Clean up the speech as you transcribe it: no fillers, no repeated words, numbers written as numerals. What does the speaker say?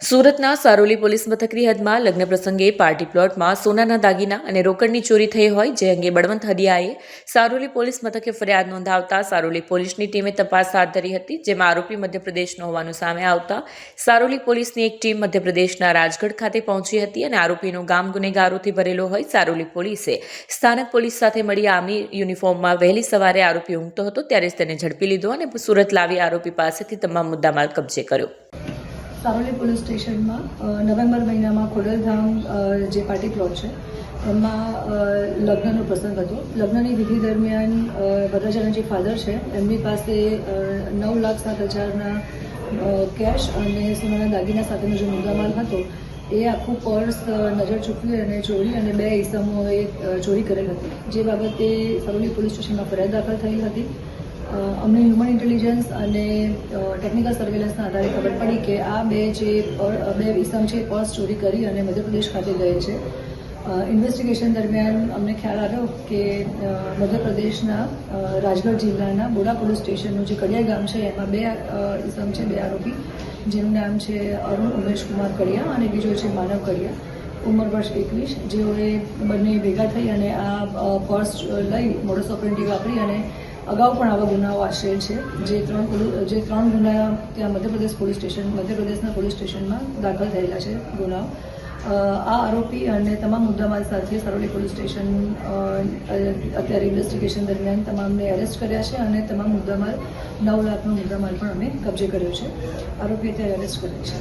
સુરતના સારોલી પોલીસ મથકની હદમાં લગ્ન પ્રસંગે પાર્ટી પ્લોટમાં સોનાના દાગીના અને રોકડની ચોરી થઈ હોય જે અંગે બળવંત હડિયાએ સારોલી પોલીસ મથકે ફરિયાદ નોંધાવતા સારોલી પોલીસની ટીમે તપાસ હાથ ધરી હતી, જેમાં આરોપી મધ્યપ્રદેશનો હોવાનું સામે આવતા સારોલી પોલીસની એક ટીમ મધ્યપ્રદેશના રાજગઢ ખાતે પહોંચી હતી અને આરોપીનો ગામ ગુનેગારોથી ભરેલો હોય સારોલી પોલીસે સ્થાનિક પોલીસ સાથે મળી આર્મી યુનિફોર્મમાં વહેલી સવારે આરોપી ઊંઘતો હતો ત્યારે જ તેને ઝડપી લીધો અને સુરત લાવી આરોપી પાસેથી તમામ મુદ્દામાલ કબજે કર્યો। સારોલી પોલીસ સ્ટેશનમાં નવેમ્બર મહિનામાં ખોડલધામ જે પાર્ટી પ્લોટ છે એમાં લગ્નનો પ્રસંગ હતો। લગ્નની વિધિ દરમિયાન વરરાજાના જે ફાધર છે એમની પાસે 9,07,000ના કેશ અને સોનાના દાગીના સાથેનો જે મુદ્દામાલ હતો એ આખું પર્સ નજર ચૂકવી અને ચોરી અને 2 ઈસમોએ ચોરી કરેલ હતી, જે બાબતે સારોલી પોલીસ સ્ટેશનમાં ફરિયાદ દાખલ થયેલ હતી। અમને હ્યુમન ઇન્ટેલિજન્સ અને ટેકનિકલ સર્વેલન્સના આધારે ખબર પડી કે આ બે ઇસમ છે પર્સ ચોરી કરી અને મધ્યપ્રદેશ ખાતે ગયે છે। ઇન્વેસ્ટિગેશન દરમિયાન અમને ખ્યાલ આવ્યો કે મધ્યપ્રદેશના રાજગઢ જિલ્લાના બોડા પોલીસ સ્ટેશનનું જે કડિયા ગામ છે એમાં 2 ઇસમ છે, 2 આરોપી, જેનું નામ છે અરુણ ઉમેશ કુમાર કડિયા અને બીજો છે માનવ કડિયા, ઉંમર વર્ષ 21, જેઓએ બંને ભેગા થઈ અને આ પર્સ લઈ મોડસ ઓપરેન્ડી વાપરી અને અગાઉ પણ આવા ગુનાઓ આશરેલ છે, જે ત્રણ ગુના ત્યાં મધ્યપ્રદેશના પોલીસ સ્ટેશનમાં દાખલ થયેલા છે ગુનાઓ। આ આરોપી અને તમામ મુદ્દામાલ સાથે સારોલી પોલીસ સ્ટેશન અત્યારે ઇન્વેસ્ટિગેશન દરમિયાન તમામને એરેસ્ટ કર્યા છે અને તમામ મુદ્દામાલ 9 લાખનો મુદ્દામાલ પણ અમે કબજે કર્યો છે। આરોપી અત્યારે એરેસ્ટ કર્યો છે।